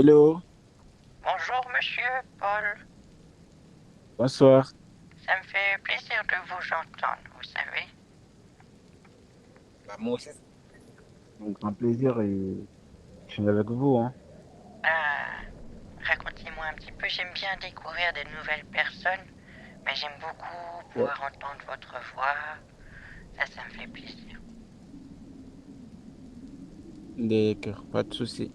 Hello, Bonjour, monsieur Paul. bonsoir. Ça me fait plaisir de vous entendre, vous savez. Bah, moi aussi, c'est un grand plaisir et je suis avec vous, hein. Ah, racontez-moi un petit peu. J'aime bien découvrir des nouvelles personnes, mais j'aime beaucoup Ouais. pouvoir entendre votre voix. Ça me fait plaisir. D'accord, pas de souci.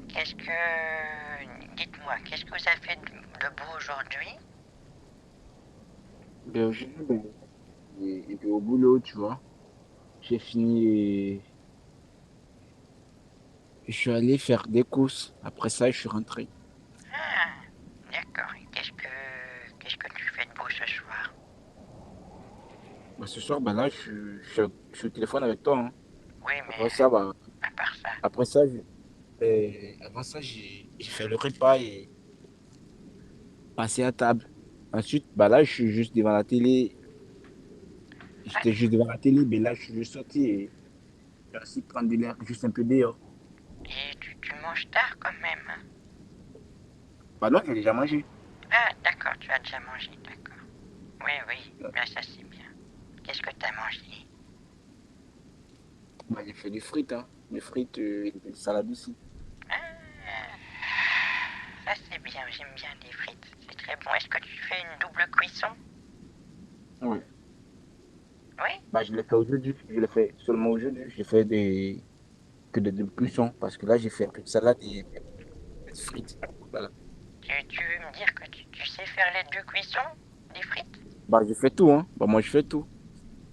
Qu'est-ce que... Dites-moi, qu'est-ce que vous avez fait de beau aujourd'hui? Ben, aujourd'hui, ben, j'étais au boulot, tu vois. J'ai fini et je suis allé faire des courses. Après ça, je suis rentré. Ah, d'accord. Et qu'est-ce que tu fais de beau ce soir? Bah, ce soir, ben là, je suis au téléphone avec toi, hein. Oui, mais Après ça, bah, à part ça. après ça, avant ça, j'ai fait le repas et passé à table. Ensuite, bah là, je suis juste devant la télé. Ah, J'étais juste devant la télé, mais là, je suis juste sorti et je suis assis prendre de l'air juste un peu dehors. et tu manges tard quand même, hein? Bah non, j'ai déjà mangé. Ah, d'accord, tu as déjà mangé, d'accord. Oui, oui, là ça c'est bien. Qu'est-ce que t'as mangé? Bah, j'ai fait des frites, hein. Des frites et des salades aussi. Ah, ça c'est bien, j'aime bien les frites, c'est très bon. Est-ce que tu fais une double cuisson? Ouais. Oui? Bah, je l'ai fait aujourd'hui. Je l'ai fait seulement aujourd'hui. J'ai fait des cuissons parce que là, j'ai fait un peu de salade et des frites. Voilà. Tu veux me dire que tu sais faire les deux cuissons des frites? Bah, je fais tout, hein. Bah, moi, je fais tout.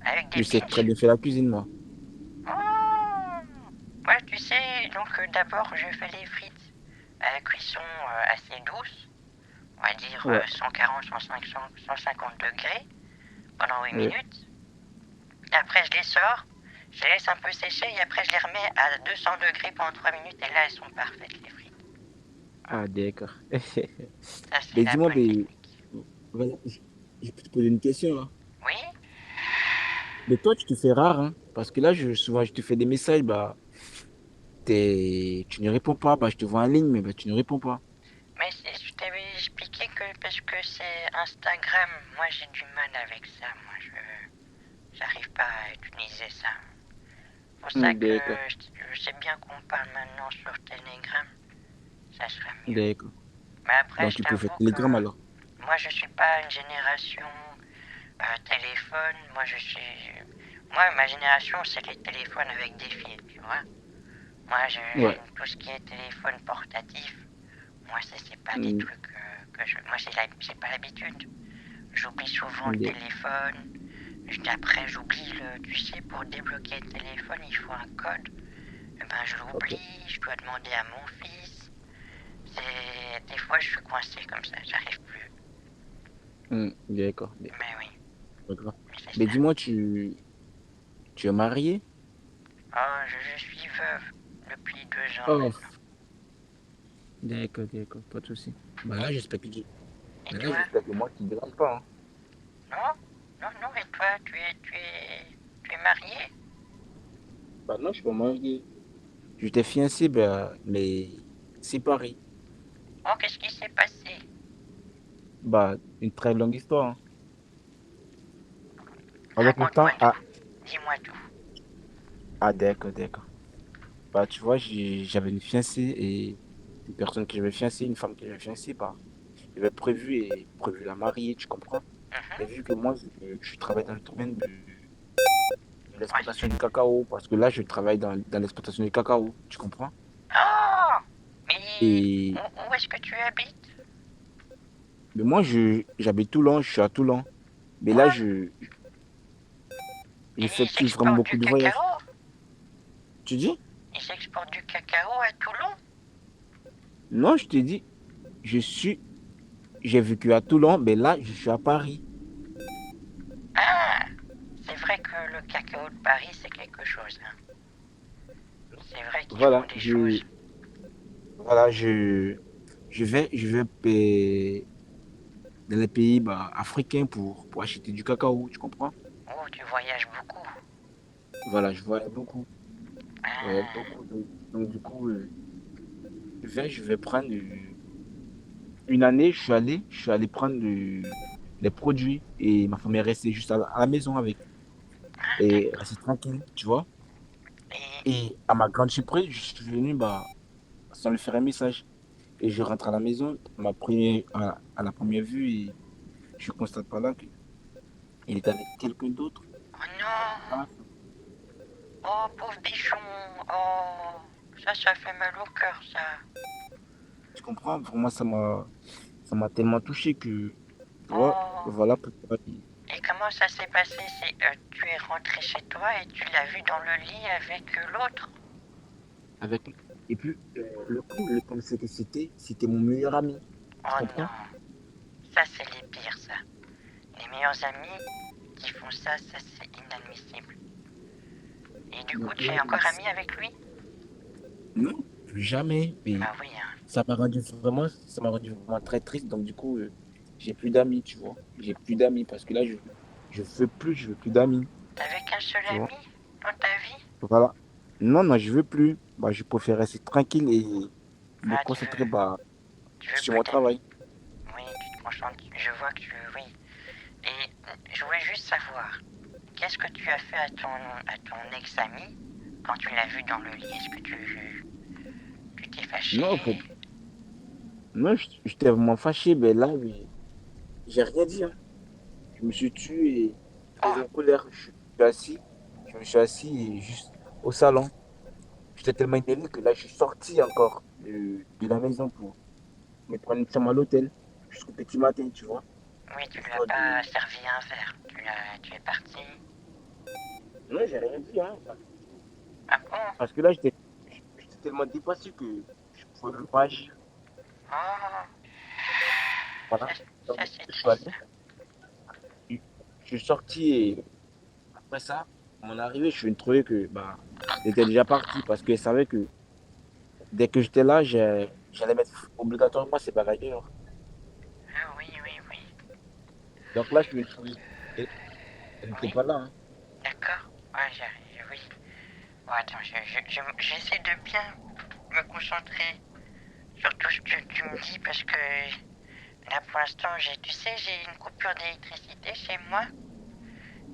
Avec des Je sais très binges? bien faire la cuisine, moi. Oh! Ouais, tu sais, donc d'abord je fais les frites à la cuisson assez douce, on va dire Ouais. 140, 150, 150 degrés pendant 8 Ouais. minutes. Après, je les sors, je les laisse un peu sécher et après, je les remets à 200 degrés pendant 3 minutes et là, elles sont parfaites, les frites. Ah, d'accord. Ça, c'est Mais la dis-moi, bonne mais, technique. voilà, je peux te poser une question, là. Oui? Mais toi, tu te fais rare, hein. Parce que là, souvent, je te fais des messages, bah, tu ne réponds pas. Bah, je te vois en ligne, mais bah, tu ne réponds pas. Mais je t'avais expliqué que parce que c'est Instagram, moi, j'ai du mal avec ça. Moi, j'arrive pas à utiliser ça. C'est pour ça que D'accord. je sais bien qu'on parle maintenant sur Telegram. Ça serait mieux. D'accord. Mais après, Donc, je tu préfères t'avoue que Telegram alors? moi, je suis pas une génération téléphone. Moi, ma génération, c'est les téléphones avec des fils, tu vois. Moi, Ouais. tout ce qui est téléphone portatif, moi, c'est pas des Mm, trucs que je. Moi, j'ai pas l'habitude. J'oublie souvent le ok. téléphone. Après, j'oublie le. Tu sais, pour débloquer le téléphone, il faut un code. Eh ben, je Ok. l'oublie, je dois demander à mon fils. Des fois, je suis coincé comme ça, j'arrive plus. D'accord. Mais oui, D'accord. mais c'est Mais ça. dis-moi, tu es marié? Oh, je suis veuve depuis 2 ans Oh, maintenant. d'accord, d'accord, pas de souci. Bah là, Et bah là, toi? j'espère que moi, tu ne dérange pas, hein. Non? Non, non, et toi, tu es marié? Bah non, je suis pas marié. Je t'ai fiancé, bah, mais séparé. Oh, qu'est-ce qui s'est passé? Bah, une très longue histoire, hein. Avec le Raconte-moi temps, tout. Dis-moi tout. d'accord, d'accord. Bah, tu vois, j'avais une fiancée et une personne que j'avais fiancée, une femme que j'avais fiancée, bah, j'avais prévu la marier, tu comprends? Mais Mhm. vu que moi, je travaille dans le domaine de Ouais. l'exploitation du cacao, parce que là, je travaille dans l'exploitation du cacao, tu comprends? Oh! Mais Et où est-ce que tu habites? mais moi, j'habite Toulon, je suis à Toulon. Mais là, Quoi? je fais Ils plus vraiment exportent du beaucoup de voyages. cacao? Tu dis? Ils exportent du cacao à Toulon? Non, je te dis, j'ai vécu à Toulon, mais là, je suis à Paris. Ah! C'est vrai que le cacao de Paris, c'est quelque chose, hein. C'est vrai qu'ils font Voilà, des choses. voilà, je vais dans les pays bah, africains pour acheter du cacao, tu comprends? Oh, tu voyages beaucoup. Voilà, je voyage beaucoup. Je voyage Ah, beaucoup. Donc, du coup, je vais prendre une année, je suis allé prendre les produits et ma femme est restée juste à la maison avec Ah, et d'accord. restée tranquille, tu vois. Et, Et à ma grande surprise, je suis venu sans lui faire un message. Et je rentre à la maison, à la première vue, et je constate pas là qu'il est avec quelqu'un d'autre. oh non! Ah, Oh, pauvre bichon! Oh, ça fait mal au cœur, ça. tu comprends? Vraiment, ça m'a tellement touché que, tu vois, Oh, voilà pourquoi. et comment ça s'est passé? Tu es rentré chez toi et tu l'as vu dans le lit avec l'autre? Avec, et puis, comme c'était mon meilleur ami. Tu Oh comprends? non, ça c'est les pires, ça. Les meilleurs amis qui font ça, ça c'est inadmissible. Et du coup, Donc tu là, es encore ami avec lui? non, plus jamais. Mais Bah oui, hein. ça m'a rendu vraiment très triste. Donc, du coup, j'ai plus d'amis, tu vois. J'ai plus d'amis parce que là, je veux plus d'amis, T'avais qu'un seul tu vois. ami dans ta vie? Voilà. Non, non, je veux plus. Bah, je préfère rester tranquille et me Ah, concentrer tu veux sur plus mon d'amis? travail. Oui, tu te concentres. Je vois que tu, oui. Et je voulais juste savoir, qu'est-ce que tu as fait à ton ex-ami quand tu l'as vu dans le lit? Est-ce que tu t'es Non, fâché? non, j'étais vraiment fâché, mais là, oui, j'ai rien dit, hein. Je me suis tué et j'étais Oh, en colère. Je me suis assis et juste au salon. J'étais tellement énervé que là, je suis sorti encore de la maison pour me prendre une chambre à l'hôtel jusqu'au petit matin, tu vois. oui, tu lui as Histoire pas de... servi un verre. Tu es parti. Non, j'ai rien dit, hein. Ah bon? Parce que là, j'étais tellement dépassé que je ne pouvais même pas agir. Oh, Voilà. Donc, ça c'est je suis allé, triste. je je suis sorti et après ça, à mon arrivée, je suis trouvé que bah, il était déjà parti parce qu'il savait que dès que j'étais là, j'allais mettre obligatoirement ses bagages dehors. Ah oui, oui, oui. Donc là, je suis trouvé. Elle n'était Oui, pas là, hein. d'accord. Ouais, oui. Bon, attends, j'essaie de bien me concentrer sur tout ce que tu me dis parce que là pour l'instant, tu sais, j'ai une coupure d'électricité chez moi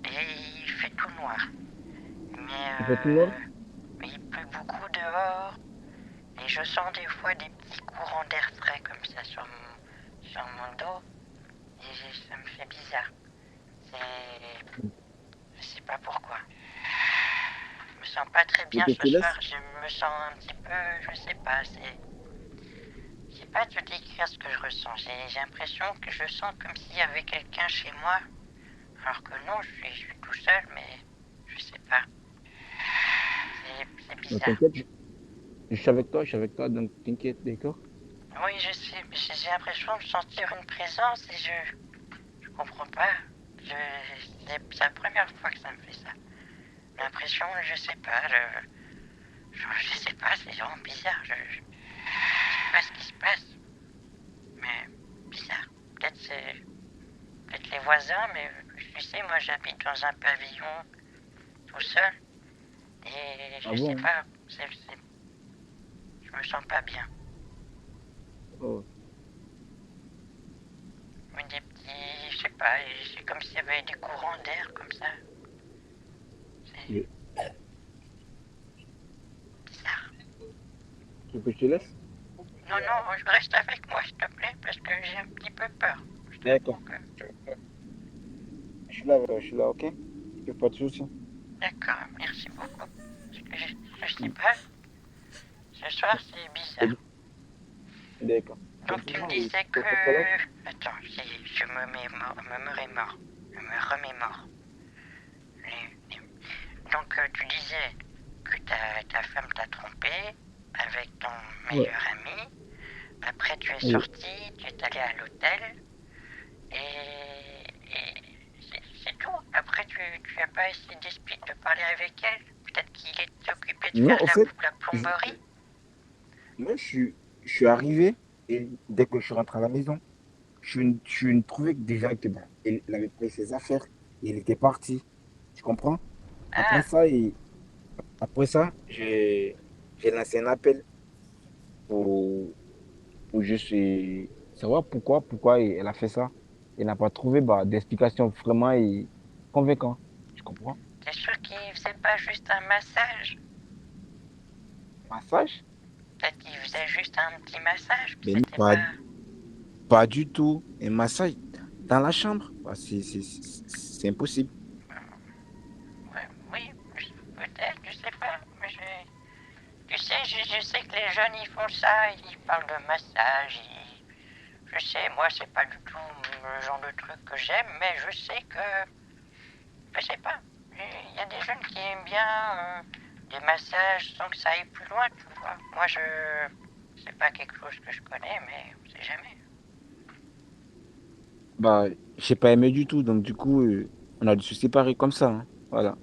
et il fait tout noir. Mais Il fait tout noir. il pleut beaucoup dehors et je sens des fois des petits courants d'air frais comme ça sur mon dos et ça me fait bizarre. C'est, je sais pas pourquoi. Je me sens pas très Je bien te ce soir. laisse. Je me sens un petit peu, je sais pas, je sais pas te décrire ce que je ressens. J'ai l'impression que je sens comme s'il y avait quelqu'un chez moi. Alors que non, je suis tout seul, mais je sais pas. C'est Non, bizarre. t'inquiète, je suis avec toi, donc t'inquiète, d'accord? Oui, je sais, mais j'ai l'impression de sentir une présence et je comprends pas. C'est la première fois que ça me fait ça. L'impression, je sais pas, je sais pas, c'est vraiment bizarre. Je sais pas ce qui se passe, mais bizarre. Peut-être les voisins, mais tu sais, moi j'habite dans un pavillon tout seul et Ah je sais bon? pas, je me sens pas bien. Oh. Mais des petits, je sais pas, c'est comme s'il y avait des courants d'air comme ça. C'est Je- bizarre. Tu veux que je te laisse? Non, non, je reste avec moi s'il te plaît parce que j'ai un petit peu peur. Je D'accord. t'avoue que. Je suis là, je suis là, ok? Y a pas de souci. D'accord, merci beaucoup. Parce que je sais pas, ce soir c'est bizarre. D'accord. De Donc toute tu me façon, disais pour ton problème, que. Attends, je me remémore. Je me remémore. Donc tu disais que ta femme t'a trompé avec ton ouais, meilleur ami. Après tu es oui. sorti, tu es allé à l'hôtel et c'est tout. Après tu n'as pas essayé de parler avec elle. Peut-être qu'il est occupé de Non, faire en fait, la je, plomberie. moi, je suis arrivé et dès que je suis rentré à la maison, je me trouvais que déjà que bon, il avait pris ses affaires et il était parti. Tu comprends? Après Ah, ça, et, après ça, j'ai lancé un appel pour, pour juste savoir pourquoi elle a fait ça. Elle n'a pas trouvé d'explication vraiment convaincante. Tu comprends? T'es sûr qu'il faisait pas juste un massage? Massage? Peut-être qu'il faisait juste un petit massage, que Mais non, c'était pas... pas du tout. Un massage dans la chambre? C'est impossible. Ouais, oui, peut-être, je sais pas. Mais tu sais, je sais que les jeunes, ils font ça, ils parlent de massage, je sais, moi, c'est pas du tout le genre de truc que j'aime, mais je sais que... Je sais pas. Il y a des jeunes qui aiment bien des massages sans que ça aille plus loin, tu vois. Moi, c'est pas quelque chose que je connais, mais on sait jamais. Bah, j'ai pas aimé du tout. Donc, du coup, on a dû se séparer comme ça, hein. Voilà.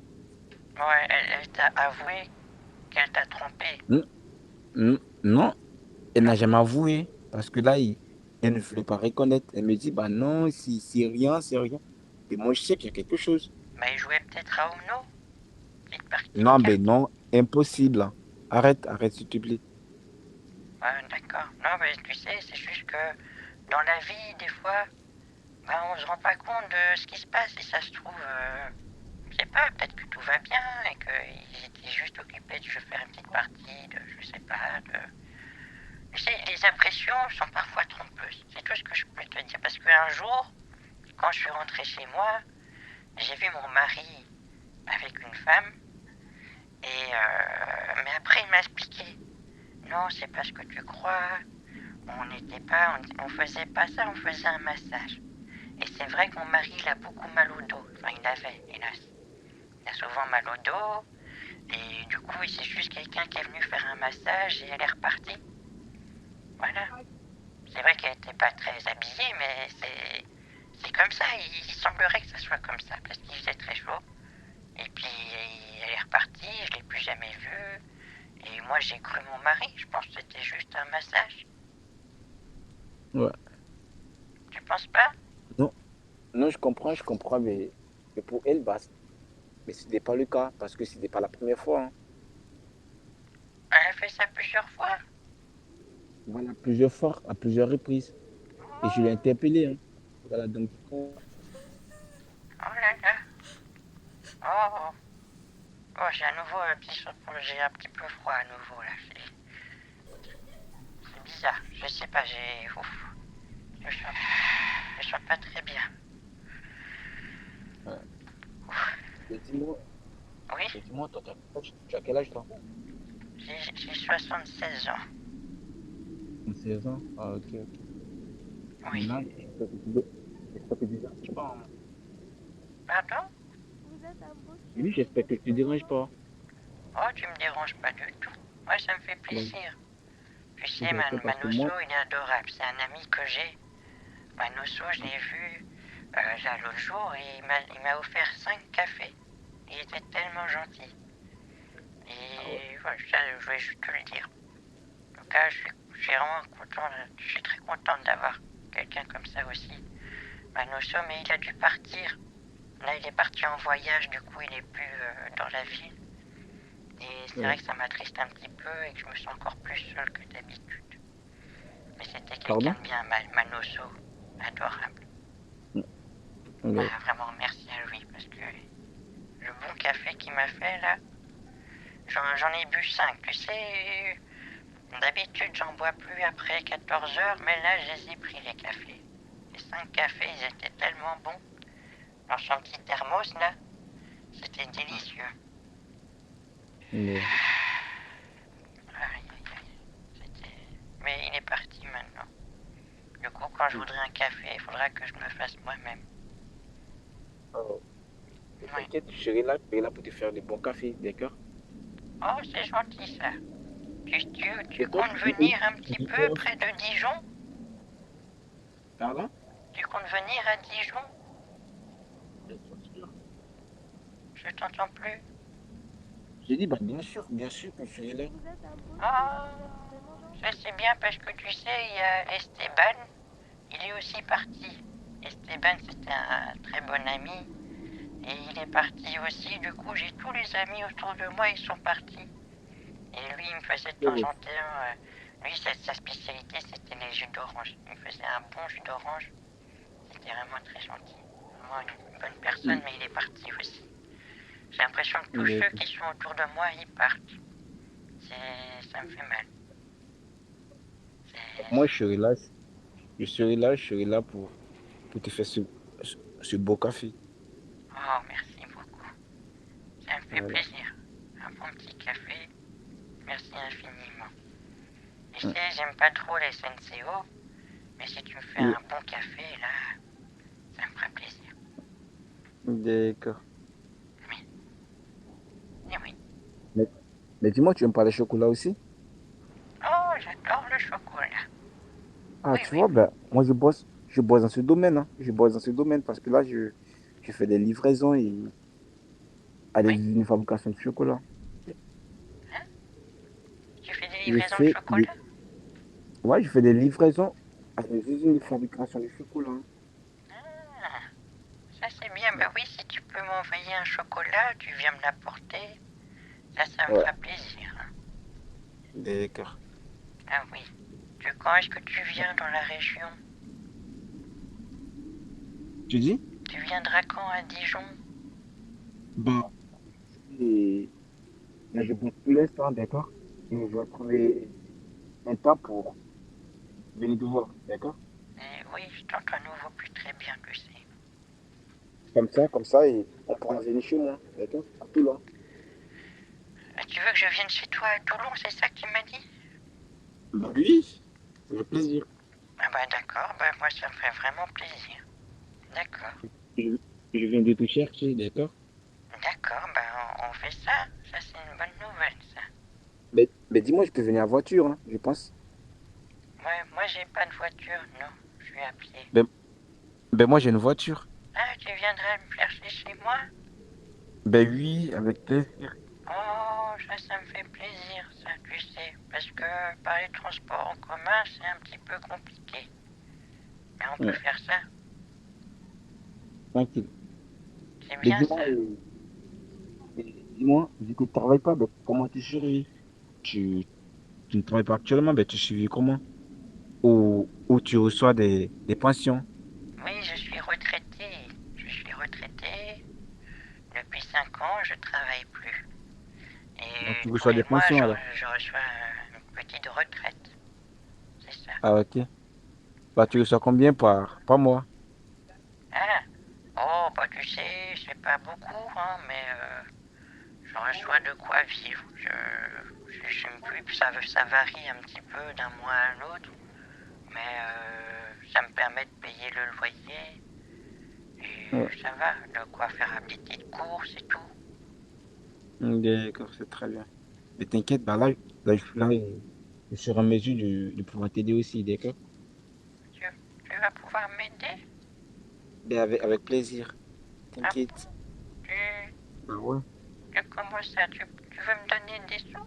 Ouais, elle t'a avoué qu'elle t'a trompé. Non, non, elle n'a Non, jamais avoué. Parce que là, elle ne voulait pas reconnaître. Elle me dit, bah non, c'est rien, c'est rien. Et moi, je sais qu'il y a quelque chose. mais il jouait peut-être à Uno, petite partie de Non, ben cartes. non, impossible, hein. Arrête, arrête, s'il te plaît. Ouais, d'accord. Non, mais tu sais, c'est juste que dans la vie, des fois, ben, on se rend pas compte de ce qui se passe et ça se trouve, je sais pas, peut-être que tout va bien et qu'ils étaient juste occupés de faire une petite partie de, je sais pas, de... Tu sais, les impressions sont parfois trompeuses. C'est tout ce que je peux te dire. Parce qu'un jour, quand je suis rentré chez moi, j'ai vu mon mari avec une femme mais après il m'a expliqué. Non, c'est pas ce que tu crois. On n'était pas, on faisait pas ça, on faisait un massage. Et c'est vrai que mon mari, il a beaucoup mal au dos. Enfin, il avait, hélas. Il a souvent mal au dos. Et du coup, c'est juste quelqu'un qui est venu faire un massage et elle est repartie. Voilà. C'est vrai qu'elle n'était pas très habillée, mais c'est comme ça. Il semblerait que ça soit comme ça, parce qu'il faisait très chaud. Et puis, elle est repartie, je ne l'ai plus jamais vue. Et moi, j'ai cru mon mari. Je pense que c'était juste un massage. Ouais. Tu penses pas? Non, non, je comprends, mais pour elle, bah, mais ce n'est pas le cas, parce que ce n'est pas la première fois, hein. Elle a fait ça plusieurs fois. Voilà, plusieurs fois, à plusieurs reprises. Et je l'ai Oh, interpellé, hein. Voilà, donc, du coup, oh là là. Oh, oh, j'ai à nouveau un petit, j'ai un petit peu froid à nouveau là. C'est bizarre. Je sais pas, j'ai, ouf, je sens pas très bien. ouais. Mais dis-moi, Oui, toi, tu as quel âge, toi? j'ai 76 ans. 16 ans? Ah, ok, ok. Mais Oui. là, j'espère que tu ne déranges pas, hein. Pardon? Oui, j'espère que tu ne te déranges pas. Oh, tu me déranges pas du tout. Ouais, ça me fait Donc, plaisir. Tu sais, d'accord, parce que Manosso, moi, il est adorable. C'est un ami que j'ai. Manosso, je l'ai vu là l'autre jour et il m'a offert 5 cafés. Il était tellement gentil. ah ouais. Et voilà, ça, je voulais juste te le dire. En tout cas, je suis vraiment content, je suis très contente d'avoir quelqu'un comme ça aussi. Manosso, mais il a dû partir. Là, il est parti en voyage, du coup, il n'est plus dans la ville. Et c'est Ouais. vrai que ça m'attriste un petit peu et que je me sens encore plus seule que d'habitude. Mais c'était quelqu'un Pardon? de bien, Manosso, adorable. Ouais. Bah, vraiment merci à lui parce que le bon café qu'il m'a fait là, j'en ai bu 5. Tu sais, d'habitude j'en bois plus après 14 heures, mais là je les ai pris les cafés. Les 5 cafés, ils étaient tellement bons. Dans son petit thermos là, c'était délicieux. Ouais. Aïe, aïe, aïe. Mais il est parti maintenant. Du coup, quand je voudrais un café, il faudra que je me le fasse moi-même. Alors, mais Oui. t'inquiète, je serai là pour te faire des bons cafés, d'accord? Oh, c'est gentil ça. Tu Et toi, comptes venir un petit tu peu penses? près de Dijon? Pardon? Tu comptes venir à Dijon? Bien sûr. Je t'entends plus. J'ai dit, bah, bien sûr que je serai là. Oh, ça c'est bien parce que tu sais, il y a Esteban, il est aussi parti. Esteban, c'était un très bon ami et il est parti aussi. Du coup, j'ai tous les amis autour de moi, ils sont partis. Et lui, il me faisait de temps Ouais. en temps Lui, sa spécialité, c'était les jus d'orange. Il faisait un bon jus d'orange. C'était vraiment très gentil. Vraiment une bonne personne, Mm. mais il est parti aussi. J'ai l'impression que tous ceux D'accord. qui sont autour de moi, ils partent. Ça me fait mal. Moi, C'est- je serai là pour te faire ce beau café. Oh, merci beaucoup. Ça me fait Voilà. plaisir. Un bon petit café. Merci infiniment. Tu Mm. sais, j'aime pas trop les Senseo, mais si tu me fais Oui. un bon café, là, ça me fera plaisir. D'accord. Oui, oui, oui. Mais, mais dis-moi, tu aimes pas le chocolat aussi? Oh, j'adore le chocolat. Ah, Oui, tu oui. vois, ben, moi, je bosse dans ce domaine, hein. Je bosse dans ce domaine parce que là, je fais des livraisons à des Oui. usines de fabrication de chocolat. Hein? Tu fais des Je livraisons de fais des, chocolat? ouais, je fais des livraisons à des usines de fabrication de chocolat. Ah, ça c'est bien. Ouais. Bah oui, si tu peux m'envoyer un chocolat, tu viens me l'apporter. Ça me Ouais. fera plaisir, hein. D'accord. Ah oui. Quand est-ce que tu viens dans la région? Tu dis? Tu viendras quand à Dijon? Bah, et là, je bosse pour l'instant, d'accord? Et je vais trouver un temps pour venir te voir, d'accord? Eh oui, je t'entends à nouveau plus très bien, tu sais. Comme ça, et on pourra venir chez moi, d'accord? À Toulon. Tu veux que je vienne chez toi à Toulon, c'est ça que tu m'as dit? Bah oui, ça fait plaisir. Ah bah d'accord, bah moi ça me fait vraiment plaisir. D'accord. Je, je viens de te chercher, d'accord? D'accord, bah on fait ça. Ça c'est une bonne nouvelle, ça. Mais dis-moi, je peux venir en voiture, hein, je pense. Moi j'ai pas de voiture, non. Je suis à pied. Ben, ben moi, j'ai une voiture. Ah, tu viendrais me chercher chez moi? Ben oui, avec plaisir. Oh, ça me fait plaisir, ça, tu sais. Parce que par les transports en commun, c'est un petit peu compliqué. Mais on peut Ouais, faire ça. tranquille. C'est Mais bien ça. dis-moi, vu que tu ne travailles pas, ben, comment tu survis? Tu, tu ne travailles pas actuellement, ben tu survis comment? Ou tu reçois des pensions? Oui, je suis retraité. Je suis retraité. Depuis 5 ans, je travaille plus. Donc, Et tu tous reçois les des mois, pensions alors? je reçois une petite retraite. C'est ça. Ah, ok. Bah, tu Oui. reçois combien par mois? Ah, oh, bah tu sais, c'est pas beaucoup, hein, mais je reçois de quoi vivre. Je sais plus, ça varie un petit peu d'un mois à l'autre, mais ça me permet de payer le loyer Ouais. et ça va, de quoi faire des petites courses et tout. D'accord, c'est très bien. Mais t'inquiète, bah là, je serai en mesure de pouvoir t'aider aussi, d'accord? Tu, tu vas pouvoir m'aider? Ben, avec plaisir. Ah T'inquiète. bon? Bah ouais. Comment ça? Tu veux me donner des sous?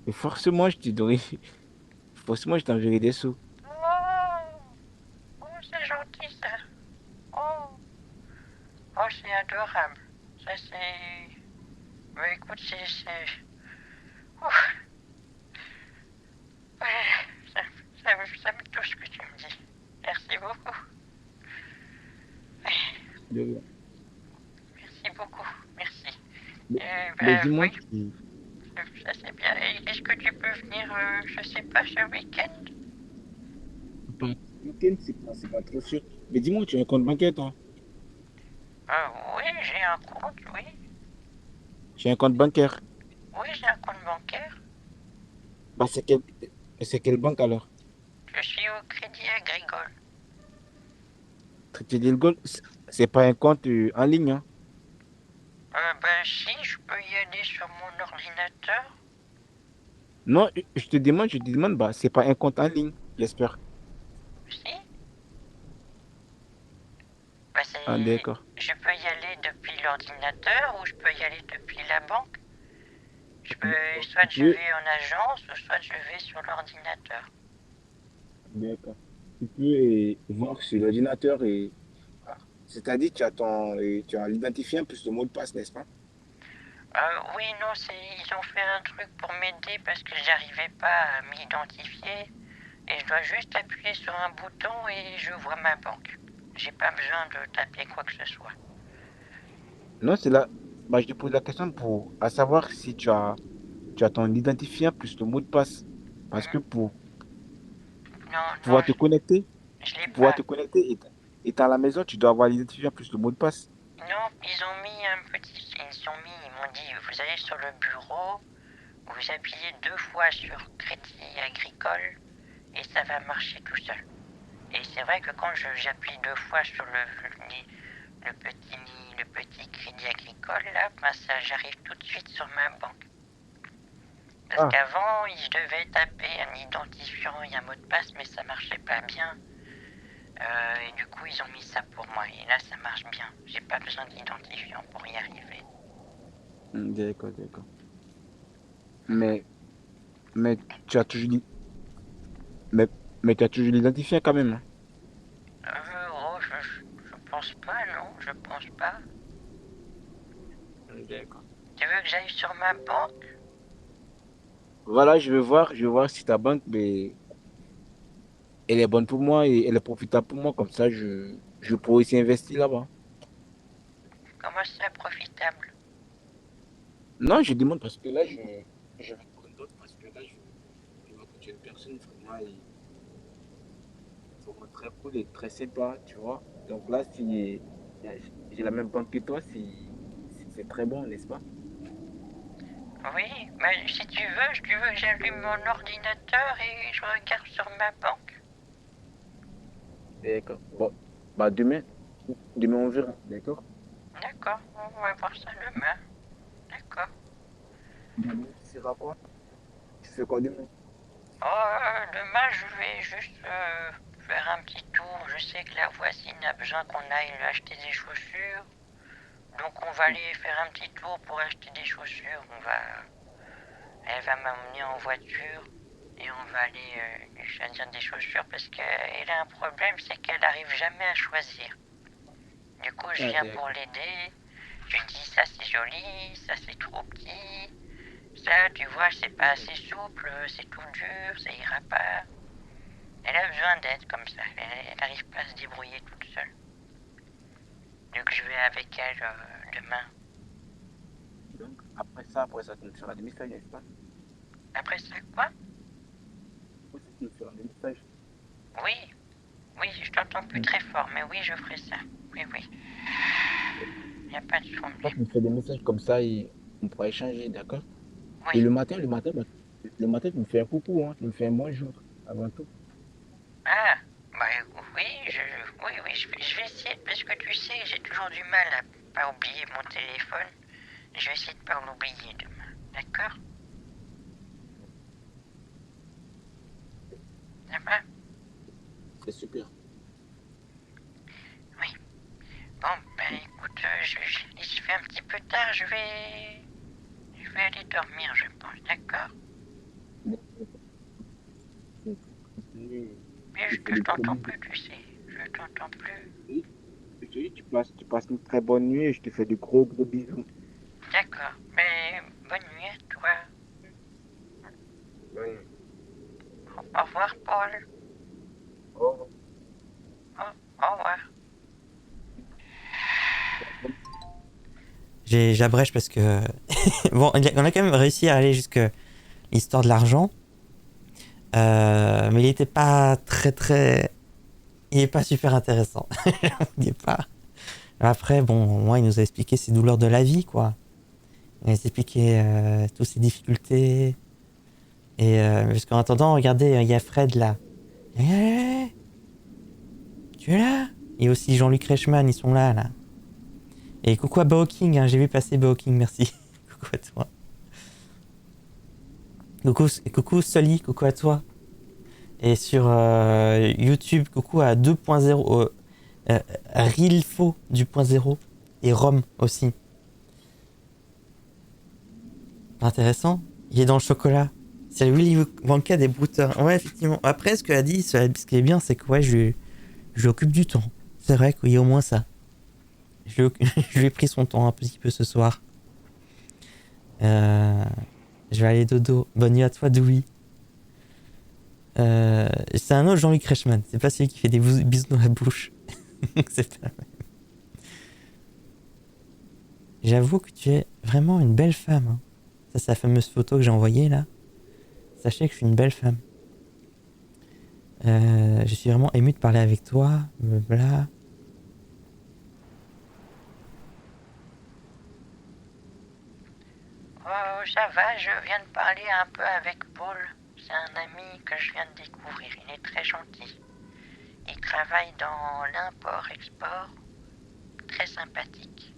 Mais forcément, je te donnerai, forcément, je t'enverrai des sous. Oh, oh, c'est gentil ça. Oh, oh, c'est adorable. Ça c'est. Mais écoute, Ouf, ouais, ça me touche ce que tu me dis. Merci beaucoup. Ouais, De rien. merci beaucoup. Merci. Mais Ben dis-moi, oui, ça c'est bien. Et est-ce que tu peux venir, je sais pas, ce week-end? pas- week-end, c'est pas trop sûr. Mais dis-moi, tu as un compte bancaire, toi? Oui, j'ai un compte, oui. Tu as un compte bancaire? Oui, j'ai un compte bancaire. Bah, c'est quelle banque alors? Je suis au Crédit Agricole. Crédit Gold, c'est pas un compte en ligne, hein? Ben si, je peux y aller sur mon ordinateur. Non, je te demande, bah, c'est pas un compte en ligne, j'espère. Si? Ben Ah, c'est... d'accord. Je peux y aller depuis l'ordinateur ou je peux y aller depuis la banque. Soit Tu je peux, vais en agence ou soit je vais sur l'ordinateur. d'accord. Tu peux voir sur l'ordinateur c'est-à-dire tu as l'identifiant plus le mot de passe, n'est-ce pas? Oui, non, ils ont fait un truc pour m'aider parce que j'arrivais pas à m'identifier. Et je dois juste appuyer sur un bouton et je vois ma banque. J'ai pas besoin de taper quoi que ce soit. Non, c'est là. Bah, je te pose la question pour à savoir si tu as ton identifiant plus le mot de passe. Parce que Mhm. Non, pour non, pouvoir te connecter, je l'ai pour pouvoir pas. te connecter et t'es à la maison, tu dois avoir l'identifiant plus le mot de passe. Non, ils ont mis un petit. Ils m'ont dit, vous allez sur le bureau, vous appuyez 2 fois sur Crédit Agricole et ça va marcher tout seul. Et c'est vrai que quand j'appuie 2 fois sur le petit Crédit Agricole, là, ben ça, j'arrive tout de suite sur ma banque. Parce Ah, qu'avant, je devais taper un identifiant et un mot de passe, mais ça marchait pas bien. Et du coup, ils ont mis ça pour moi. Et là, ça marche bien. J'ai pas besoin d'identifiant pour y arriver. d'accord, d'accord. Mais, mais tu as toujours, mais, mais tu as toujours l'identifiant quand même, hein. Oh, je pense pas, non, je pense pas. D'accord. Tu veux que j'aille sur ma banque? Voilà, je vais voir si ta banque, mais elle est bonne pour moi et elle est profitable pour moi. Comme ça, je pourrais aussi investir là-bas. Comment ça, profitable? Non, je demande parce que là, je vais prendre d'autres parce que là, je vois que tu es une personne vraiment, vraiment très cool et très sympa, tu vois. Donc là, si j'ai la même banque que toi, c'est très bon, n'est-ce pas? Oui, mais si tu veux que j'allume mon ordinateur et je regarde sur ma banque. D'accord. Bon, bah demain on verra, d'accord? D'accord, on va voir ça demain. D'accord. Demain, tu seras quoi? Tu fais quoi demain? Oh, demain, je vais juste faire un petit tour. Je sais que la voisine a besoin qu'on aille lui acheter des chaussures. Donc, on va aller faire un petit tour pour acheter des chaussures. Elle va m'emmener en voiture et on va aller lui choisir des chaussures parce qu'elle a un problème, c'est qu'elle n'arrive jamais à choisir. Du coup, je Ah, viens pour d'accord. l'aider. Je lui dis ça c'est joli, ça c'est trop petit. Ça, tu vois, c'est pas assez souple, c'est tout dur, ça ira pas. Elle a besoin d'aide comme ça. Elle n'arrive pas à se débrouiller toute seule. Donc je vais avec elle demain. Donc, après ça, tu me feras des messages, n'est-ce pas? Après ça, quoi? Après ça, tu me feras des messages. Oui, oui, je t'entends plus Mm. très fort, mais oui, je ferai ça. Oui, oui, il n'y a pas de Après, tu problème. me fais des messages comme ça et on pourra échanger, d'accord? Et Oui. bah, le matin, tu me fais un coucou, hein, tu me fais un bonjour avant tout. Ah, bah oui, je vais essayer, parce que tu sais, j'ai toujours du mal à pas oublier mon téléphone. Je vais essayer de pas l'oublier demain. D'accord? Ça va? C'est super. Oui. Bon, ben écoute, il se fait un petit peu tard, je vais aller dormir, je pense, d'accord? Mais Je te fais je de gros t'entends bisous. plus, tu sais. Je t'entends plus. Oui. Je te dis, tu passes une très bonne nuit et je te fais de gros bisous. D'accord. Mais bonne nuit à toi. Ouais. Au revoir, Paul. Au revoir. Au revoir. J'abrège parce que bon, on a quand même réussi à aller jusque l'histoire de l'argent, mais il était pas il est pas super intéressant. Il est pas. Après, bon, moi, il nous a expliqué ses douleurs de la vie, quoi. Il nous a expliqué toutes ses difficultés. Et parce qu'en attendant, regardez, il y a Fred là. Eh, tu es là? Et aussi Jean-Luc Reichmann, ils sont là. Et coucou à King, hein, j'ai vu passer King, merci. Coucou à toi. Coucou Sully, coucou à toi. Et sur YouTube, coucou à 2.0, Rilfo du point 0 et Rome aussi. Intéressant. Il est dans le chocolat. C'est Willy Wonka des brouteurs. Ouais, effectivement. Après, ce qu'elle a dit, ce qui est bien, c'est que ouais, je lui occupe du temps. C'est vrai qu'il y a au moins ça. Je lui ai pris son temps un petit peu ce soir. Euh, je vais aller dodo. Bonne nuit à toi, Doui. C'est un autre Jean-Luc Reichmann. C'est pas celui qui fait des bisous dans la bouche. C'est pas... J'avoue que tu es vraiment une belle femme. Hein. Ça, c'est la fameuse photo que j'ai envoyée là. Sachez que je suis une belle femme. Je suis vraiment ému de parler avec toi. Blabla. Oh, ça va, je viens de parler un peu avec Paul. C'est un ami que je viens de découvrir. Il est très gentil. Il travaille dans l'import-export. Très sympathique.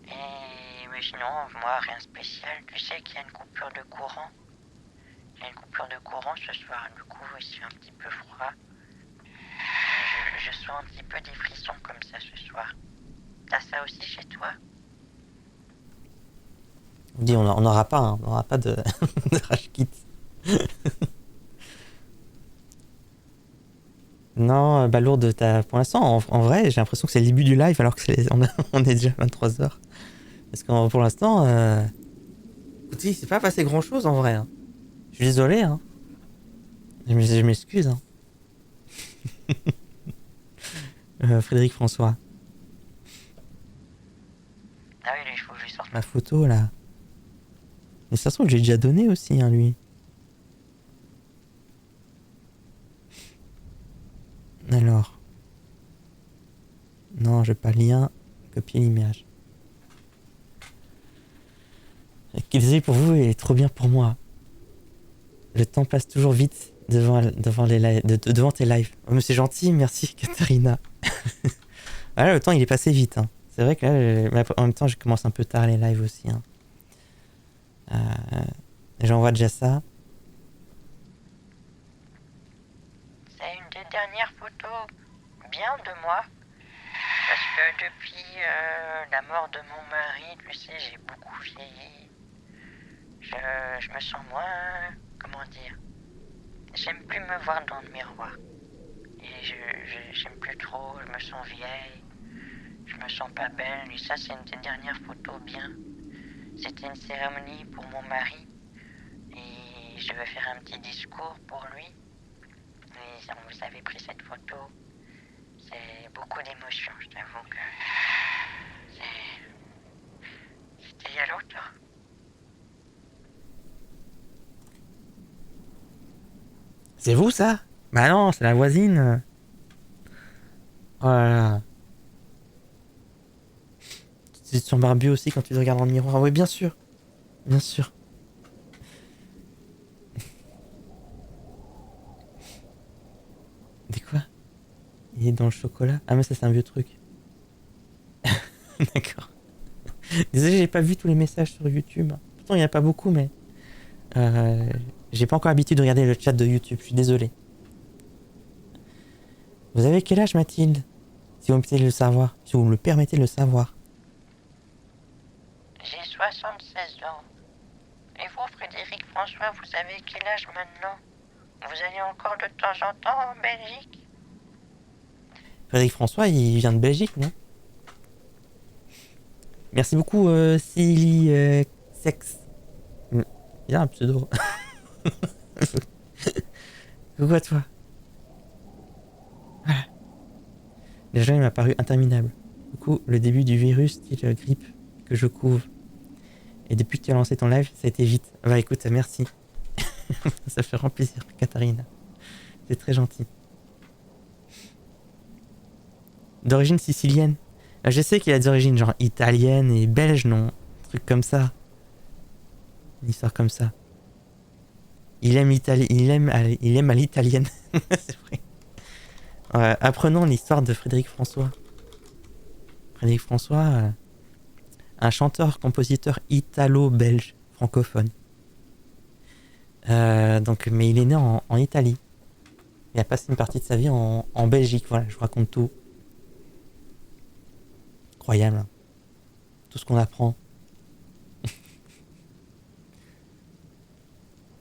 Mais sinon, moi, rien de spécial. Tu sais qu'il y a une coupure de courant. Il y a une coupure de courant ce soir. Du coup, il fait un petit peu froid. Je sens un petit peu des frissons comme ça ce soir. T'as ça aussi chez toi? On dit on n'aura pas, hein, on n'aura pas de, de rage kit. Non, bah lourde, pour l'instant, en vrai, j'ai l'impression que c'est le début du live alors que on est déjà 23h. Parce que pour l'instant, écoutez, c'est pas passé grand chose en vrai. Hein. Je suis désolé, hein. Je m'excuse. Hein. Frédéric François. Ah oui, lui, il faut que je lui sorte. Ma photo là. Mais ça se trouve que j'ai déjà donné aussi, hein, lui. Alors. Non, je pas lien. Copier l'image. Désolé pour vous et trop bien pour moi. Le temps passe toujours vite devant tes lives. Oh, mais c'est gentil, merci Katharina. Voilà, le temps il est passé vite. Hein. C'est vrai que là, mais en même temps, je commence un peu tard les lives aussi. Hein. J'envoie déjà ça. C'est une des dernières photos bien de moi. Parce que depuis la mort de mon mari, tu sais, j'ai beaucoup vieilli. Je me sens moins... Comment dire? J'aime plus me voir dans le miroir. Et j'aime plus trop, je me sens vieille. Je me sens pas belle. Et ça, c'est une des dernières photos bien. C'était une cérémonie pour mon mari. Et je vais faire un petit discours pour lui. Et on vous avait pris cette photo. C'est beaucoup d'émotions, je t'avoue que... C'était il y a longtemps. C'est vous ça? Bah non, c'est la voisine. Oh là là. Tu te sens barbu aussi quand tu te regardes dans le miroir. Oui, bien sûr. Bien sûr. Mais quoi? Il est dans le chocolat? Ah mais ça c'est un vieux truc. D'accord. Désolé, j'ai pas vu tous les messages sur YouTube. Pourtant il n'y en a pas beaucoup, mais... j'ai pas encore l'habitude de regarder le chat de YouTube, je suis désolé. Vous avez quel âge, Mathilde? Si vous me permettez de le savoir. Si vous me le permettez de le savoir. J'ai 76 ans. Et vous, Frédéric François, vous avez quel âge maintenant? Vous allez encore de temps en temps en Belgique? Frédéric François, il vient de Belgique, non? Merci beaucoup, Silly Sex. Il y a un pseudo. Coucou à toi. Voilà. Déjà, il m'a paru interminable. Du coup, le début du virus, style grippe, que je couvre. Et depuis que tu as lancé ton live, ça a été vite. Bah écoute, merci. Ça fait vraiment plaisir, Katharina. C'est très gentil. D'origine sicilienne. Je sais qu'il a des origines genre italiennes et belges, non? Un truc comme ça. Une histoire comme ça. Il aime à l'italienne. C'est vrai. Apprenons l'histoire de Frédéric François. Frédéric François, un chanteur-compositeur italo-belge, francophone. Mais il est né en Italie. Il a passé une partie de sa vie en Belgique. Voilà, je vous raconte tout. Incroyable. Hein. Tout ce qu'on apprend.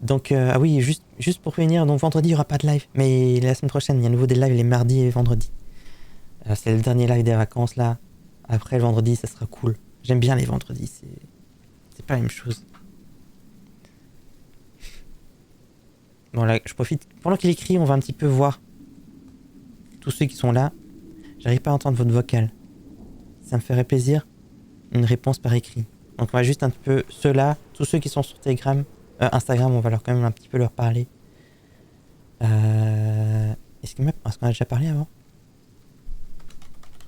Donc, ah oui, juste pour finir, donc vendredi, il n'y aura pas de live. Mais la semaine prochaine, il y a à nouveau des lives les mardis et vendredis. C'est le dernier live des vacances, là. Après, le vendredi, ça sera cool. J'aime bien les vendredis. C'est pas la même chose. Bon là, je profite. Pendant qu'il écrit, on va un petit peu voir tous ceux qui sont là. J'arrive pas à entendre votre vocal. Ça me ferait plaisir. Une réponse par écrit. Donc on va juste un peu ceux-là, tous ceux qui sont sur Telegram, Instagram, on va leur quand même un petit peu leur parler. Est-ce qu'on a déjà parlé avant?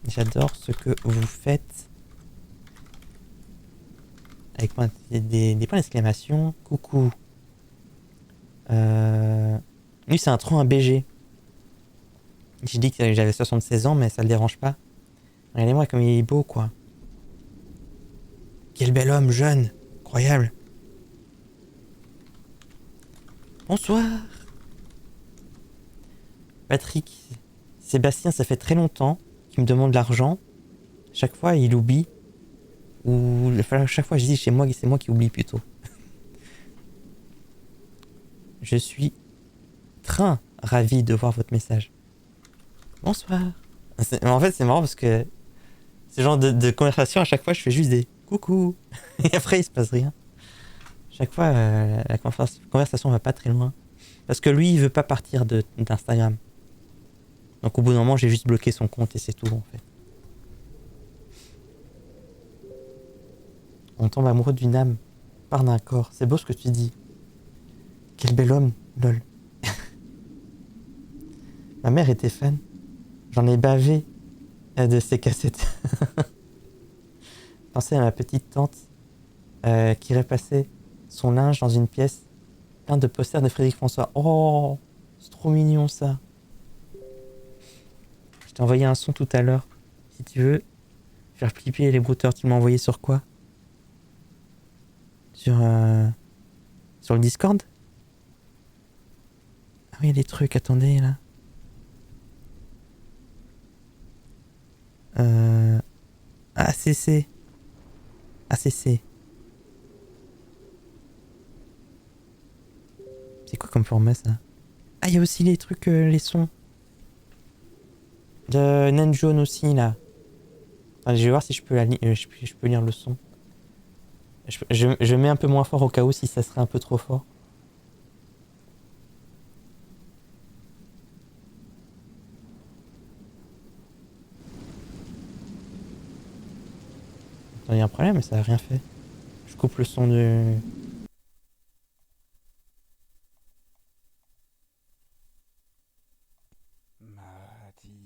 J'adore ce que vous faites. Avec des points d'exclamation. Coucou. Lui c'est un trop un BG. J'ai dit que j'avais 76 ans mais ça le dérange pas. Regardez-moi comme il est beau quoi. Quel bel homme jeune. Incroyable. Bonsoir. Patrick. Sébastien, ça fait très longtemps qu'il me demande de l'argent. Chaque fois il oublie. Ou chaque fois je dis c'est moi qui oublie plutôt. Je suis ravi de voir votre message. Bonsoir. En fait c'est marrant parce que ce genre de conversation à chaque fois je fais juste des coucou et après il se passe rien. Chaque fois la conversation va pas très loin parce que lui il veut pas partir d'Instagram. Donc au bout d'un moment j'ai juste bloqué son compte et c'est tout en fait. On tombe amoureux d'une âme par d'un corps. C'est beau ce que tu dis. Quel bel homme, lol. Ma mère était fan. J'en ai bavé de ces cassettes. Pensez à ma petite tante qui repassait son linge dans une pièce plein de posters de Frédéric François. Oh, c'est trop mignon ça. Je t'ai envoyé un son tout à l'heure. Si tu veux faire flipper les brouteurs, tu m'as envoyé sur quoi? Sur le Discord? Ah oui, il y a des trucs, attendez là. ACC. ACC. C'est quoi comme format ça? Ah, il y a aussi les trucs, les sons. De Naine Jaune aussi là. Enfin, je vais voir si je peux, je peux lire le son. Je mets un peu moins fort au cas où si ça serait un peu trop fort. Il y a un problème, mais ça a rien fait. Je coupe le son de... Mathilde.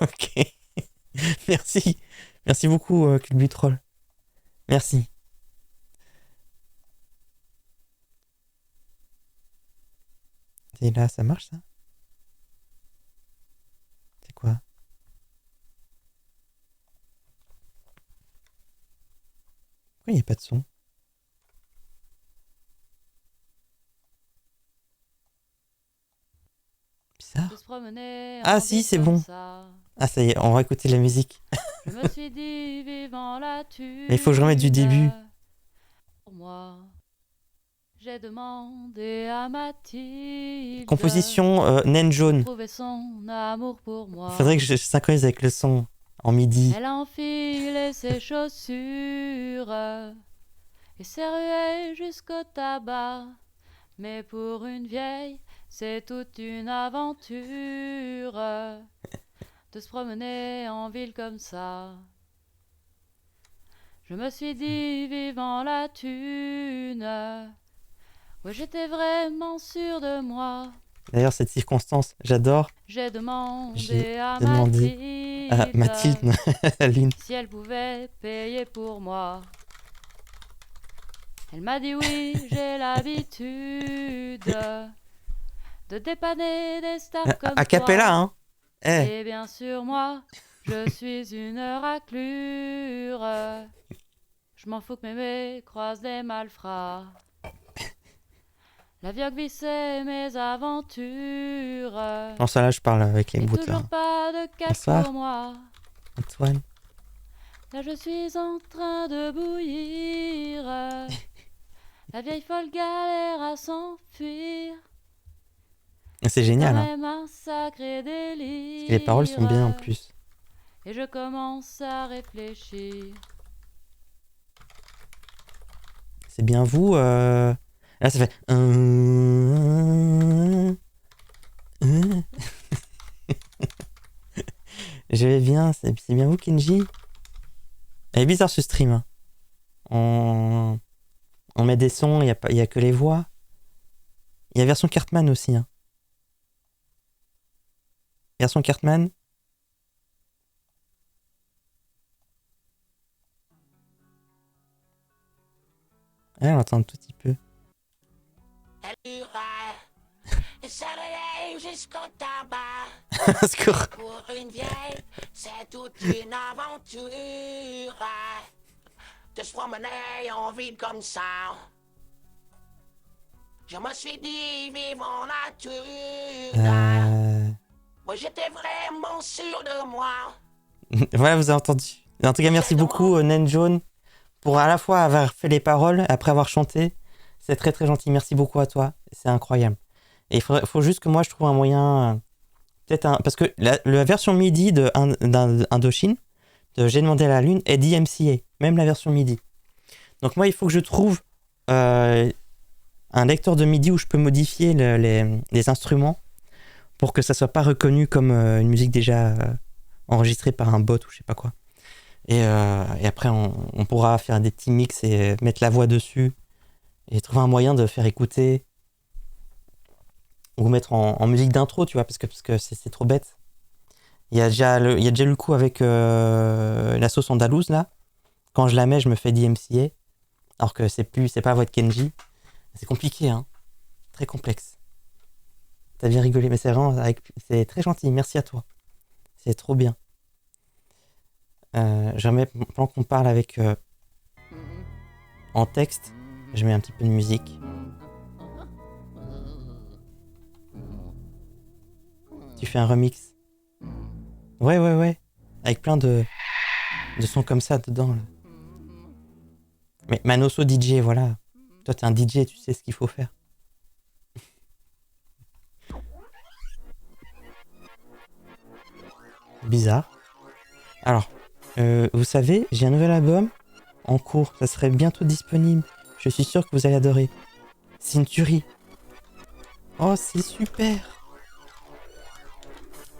Ok. Merci. Merci beaucoup, Culbutroll. Merci. Et là, ça marche ça? C'est quoi? Pourquoi il n'y a pas de son? Bizarre. Ah si, c'est bon. Ah ça y est, on va écouter la musique. Je me suis dit vivant la tue. Mais il faut que je remette du début. Pour moi, j'ai demandé à Mathilde. Composition Naine Jaune. Trouver son amour pour moi. Faudrait que je synchronise avec le son en midi. Elle a enfilé ses chaussures et s'est ruée jusqu'au tabac. Mais pour une vieille, c'est toute une aventure de se promener en ville comme ça. Je me suis dit vivant la thune. Ouais, j'étais vraiment sûre de moi. D'ailleurs, cette circonstance, j'adore. J'ai demandé J'ai à demandé à Mathilde, Lune, si elle pouvait payer pour moi. Elle m'a dit oui, j'ai l'habitude de dépanner des stars comme a cappella, toi. hein. Et bien sûr, moi, je suis une raclure. Je m'en fous que mémé croise des malfrats. La vieille vie, c'est mes aventures. Non, ça là, je parle avec les Et brouteurs. toujours pas de cash Bonsoir. pour moi. Antoine. Là, je suis en train de bouillir. La vieille folle galère à s'enfuir. C'est génial, Quand hein. même un sacré délire. Parce que les paroles sont bien en plus. et je commence à réfléchir. C'est bien vous. Là, ça fait. Je vais bien. C'est bien vous, Kenji. Elle est bizarre ce stream. Hein. On met des sons, il n'y a que les voix. Il y a version Cartman aussi. Hein. Version Cartman. Ah, on entend un tout petit peu. Jusqu'au tabac. Secours. Pour une vieille, c'est toute une aventure. De se promener en ville comme ça. Je me suis dit, vivons nature. Moi, j'étais vraiment sûr de moi. Ouais, vous avez entendu. En tout cas, merci beaucoup, Naine Jaune, pour à la fois avoir fait les paroles, après avoir chanté. C'est très très gentil. Merci beaucoup à toi. C'est incroyable. Et il faut juste que moi, je trouve un moyen... parce que la version MIDI d'Indochine, de J'ai demandé à la Lune, est DMCA. Même la version MIDI. Donc moi, il faut que je trouve un lecteur de MIDI où je peux modifier les instruments pour que ça soit pas reconnu comme une musique déjà enregistrée par un bot ou je sais pas quoi. Et après, on pourra faire des petits mix et mettre la voix dessus et trouver un moyen de faire écouter ou mettre en musique d'intro, tu vois, parce que c'est trop bête. Il y a déjà le coup avec la sauce andalouse, là. Quand je la mets, je me fais DMCA, alors que c'est pas la voix de Kenji. C'est compliqué, hein. Très complexe. T'as bien rigolé, mais c'est très gentil. Merci à toi. C'est trop bien. Pendant qu'on parle avec en texte, je mets un petit peu de musique. Tu fais un remix. Ouais. Avec plein de sons comme ça dedans. Là. Mais Manoso DJ, voilà. Toi, t'es un DJ, tu sais ce qu'il faut faire. Bizarre. Alors, vous savez, j'ai un nouvel album en cours. Ça serait bientôt disponible. Je suis sûr que vous allez adorer. C'est une tuerie. Oh, c'est super.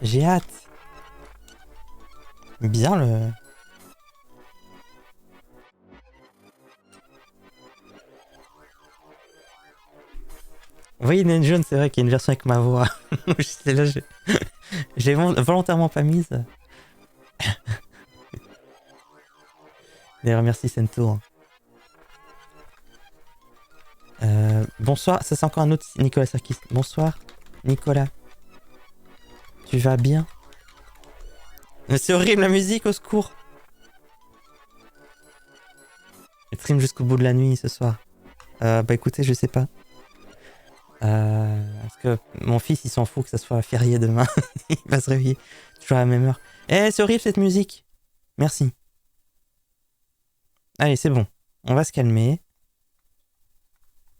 J'ai hâte. Bizarre le... Oui, Naine Jaune, c'est vrai qu'il y a une version avec ma voix. J'ai volontairement pas mise. D'ailleurs, merci Sento. Bonsoir, ça c'est encore un autre Nicolas Sarkis. Bonsoir, Nicolas. Tu vas bien? Mais c'est horrible la musique, au secours. Je stream jusqu'au bout de la nuit ce soir. Bah écoutez, je sais pas. Parce que mon fils il s'en fout que ça soit férié demain. Il va se réveiller toujours à la même heure. Eh, c'est horrible cette musique. Merci. Allez, c'est bon. On va se calmer.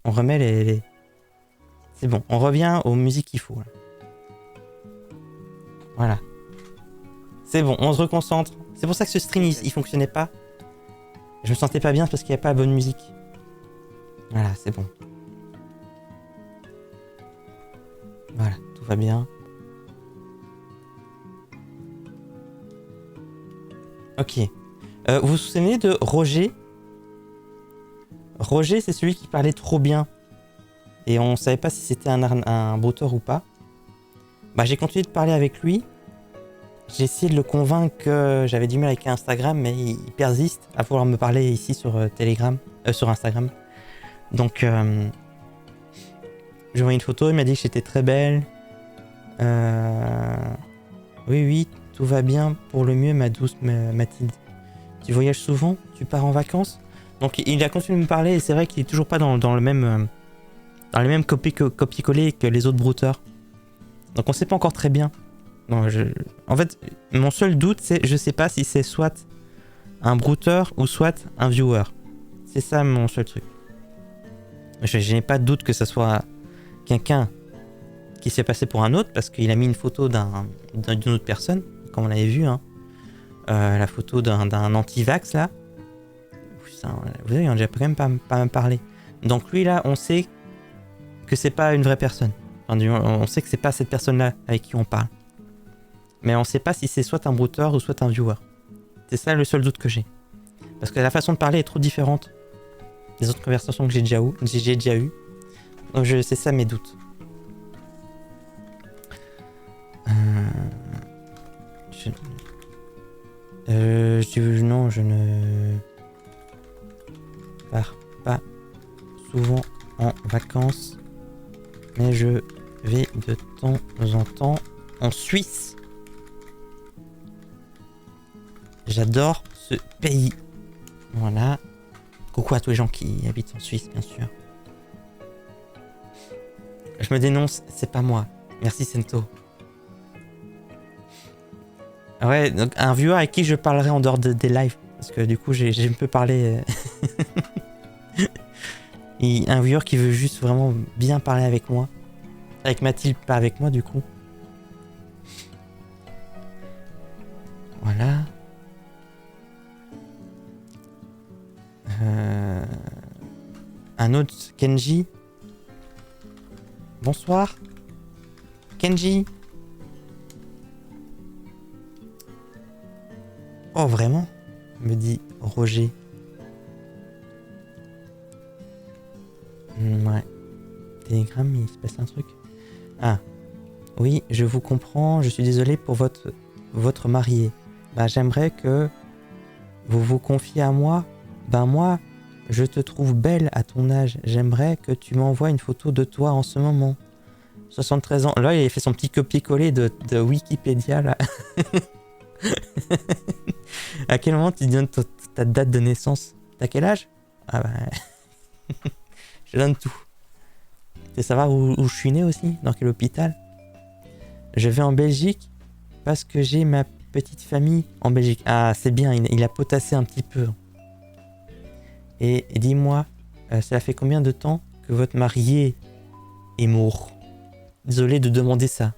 On remet les... C'est bon, on revient aux musiques qu'il faut. Là. Voilà. C'est bon, on se reconcentre. C'est pour ça que ce stream il fonctionnait pas. Je me sentais pas bien parce qu'il n'y a pas la bonne musique. Voilà, c'est bon. Voilà, tout va bien. Ok. Vous vous souvenez de Roger? Roger, c'est celui qui parlait trop bien. Et on savait pas si c'était un brouteur ou pas. Bah, j'ai continué de parler avec lui. J'ai essayé de le convaincre que j'avais du mal avec Instagram, mais il persiste à vouloir me parler ici sur Telegram, sur Instagram. Donc, je lui ai envoyé une photo, il m'a dit que j'étais très belle. Oui, tout va bien pour le mieux, ma douce Mathilde. Tu voyages souvent? Tu pars en vacances? Donc, il a continué de me parler et c'est vrai qu'il est toujours pas dans le même... dans les mêmes copier-coller que les autres brouteurs. Donc on sait pas encore très bien. Non, en fait, mon seul doute, c'est je sais pas si c'est soit un brouteur ou soit un viewer. C'est ça mon seul truc. Je n'ai pas de doute que ce soit quelqu'un qui s'est passé pour un autre parce qu'il a mis une photo d'une autre personne, comme on l'avait vu. Hein. la photo d'un anti-vax là. Putain, vous savez, on a déjà quand même pas me parler. Donc lui là, on sait que c'est pas une vraie personne. Enfin, on sait que c'est pas cette personne-là avec qui on parle. Mais on sait pas si c'est soit un brouteur ou soit un viewer. C'est ça le seul doute que j'ai. Parce que la façon de parler est trop différente des autres conversations que j'ai déjà eues. Donc c'est ça mes doutes. Non, je ne pars pas souvent en vacances, mais je vais de temps en temps en Suisse. J'adore ce pays. Voilà. Coucou à tous les gens qui habitent en Suisse, bien sûr. Je me dénonce, c'est pas moi. Merci Sento. Ouais, donc un viewer avec qui je parlerai en dehors des lives. Parce que du coup, j'ai un peu parlé... un viewer qui veut juste vraiment bien parler avec moi. Avec Mathilde, pas avec moi du coup. Voilà. Un autre Kenji. Bonsoir. Kenji. Oh vraiment? Me dit Roger. Ouais. Télégramme, il se passe un truc. Ah. Oui, je vous comprends. Je suis désolé pour votre marié. Bah, j'aimerais que vous vous confiez à moi. Ben moi, je te trouve belle à ton âge. J'aimerais que tu m'envoies une photo de toi en ce moment. 73 ans. Là, il a fait son petit copier-coller de Wikipédia, là. À quel moment tu donnes ta date de naissance? T'as quel âge? Ah bah... je donne tout. Tu veux savoir où je suis né aussi? Dans quel hôpital? Je vais en Belgique parce que j'ai ma petite famille en Belgique. Ah, c'est bien, il a potassé un petit peu. Et dis-moi, cela fait combien de temps que votre marié est mort? Désolé de demander ça.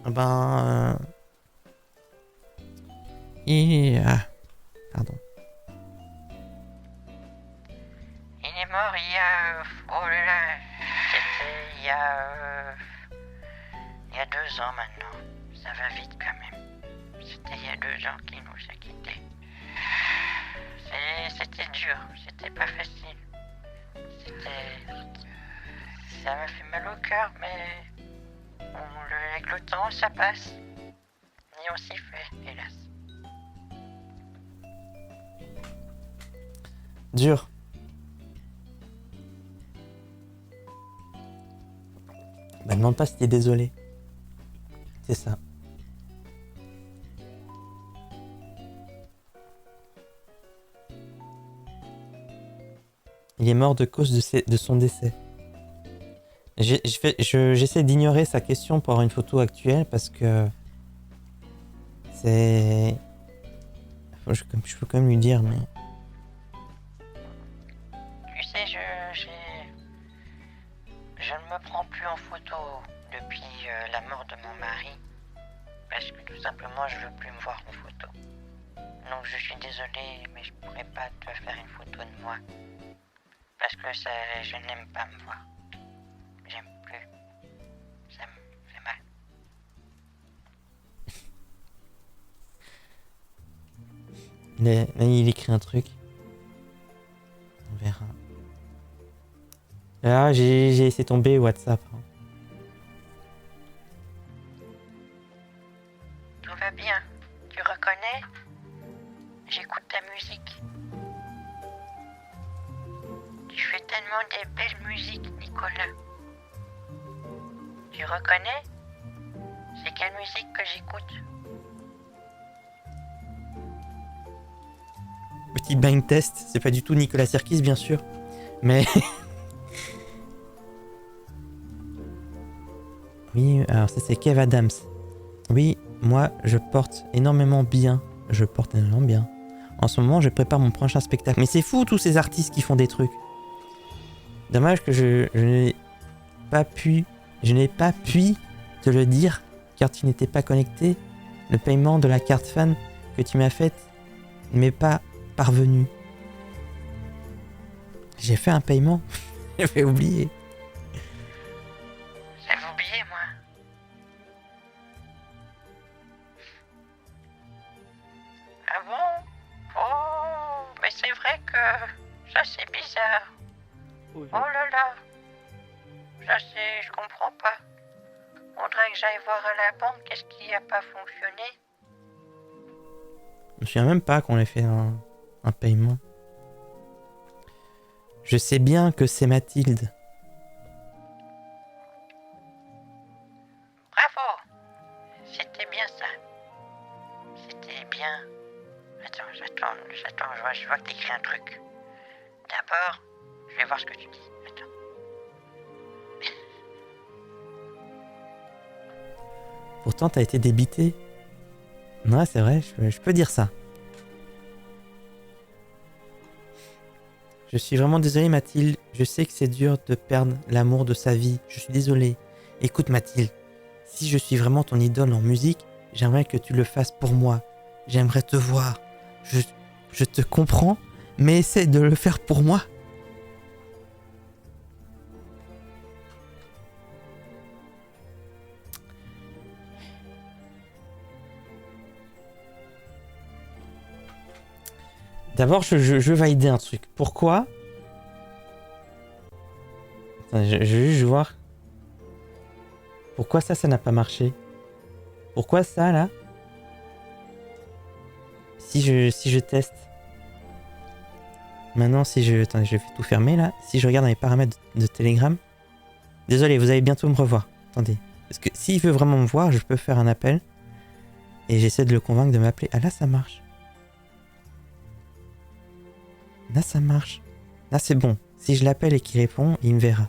Ben... Ah, pardon. Il est mort il y a... Oh là là, c'était il y a 2 ans maintenant. Ça va vite quand même. C'était il y a 2 ans qu'il nous a quittés. C'était dur, c'était pas facile. Ça m'a fait mal au cœur, mais avec le temps, ça passe. Et on s'y fait, hélas. Dur. Bah, demande pas si t'es désolé. C'est ça. Il est mort de cause de son décès. J'essaie d'ignorer sa question pour avoir une photo actuelle parce que c'est... Je peux quand même lui dire, mais... Tu sais, je ne me prends plus en photo depuis la mort de mon mari. Parce que tout simplement, je veux plus me voir en photo. Donc je suis désolé, mais je pourrais pas te faire une photo de moi. Parce que je n'aime pas me voir. J'aime plus. Ça me fait mal. Il écrit un truc. On verra. Là, j'ai laissé tomber WhatsApp. Tout va bien. Tu reconnais? J'écoute ta musique. Tu fais tellement des belles musiques, Nicolas. Tu reconnais? C'est quelle musique que j'écoute? Petit blind test, c'est pas du tout Nicolas Sirkis, bien sûr. Mais... oui, alors ça c'est Kev Adams. Oui, moi je porte énormément bien. En ce moment, je prépare mon prochain spectacle. Mais c'est fou tous ces artistes qui font des trucs. Dommage que je n'ai pas pu te le dire car tu n'étais pas connecté. Le paiement de la carte fan que tu m'as faite ne m'est pas parvenu. J'ai fait un paiement. J'avais oublié. J'avais oublié, moi. Ah bon? Oh, mais c'est vrai que ça c'est bizarre. Oh là là. Ça c'est... je comprends pas. Faudrait que j'aille voir à la banque qu'est-ce qui a pas fonctionné. Je me souviens même pas qu'on ait fait un paiement. Je sais bien que c'est Mathilde. Bravo. C'était bien ça. C'était bien. Attends, je vois que t'écris un truc. D'abord, je vais voir ce que tu dis. Attends. Pourtant, t'as été débité. Ouais, c'est vrai, je peux dire ça. Je suis vraiment désolé, Mathilde. Je sais que c'est dur de perdre l'amour de sa vie. Je suis désolé. Écoute, Mathilde. Si je suis vraiment ton idole en musique, j'aimerais que tu le fasses pour moi. J'aimerais te voir. Je te comprends, mais essaie de le faire pour moi. D'abord, je veux valider un truc. Pourquoi? Attends, je vais juste voir. Pourquoi ça n'a pas marché? Pourquoi ça, là? Si je teste. Maintenant, si je... Attendez, je vais tout fermer, là. Si je regarde dans les paramètres de Telegram. Désolé, vous allez bientôt me revoir. Attendez. Parce que s'il veut vraiment me voir, je peux faire un appel. Et j'essaie de le convaincre de m'appeler. Ah, là, ça marche. Là, ça marche. Là, c'est bon. Si je l'appelle et qu'il répond, il me verra.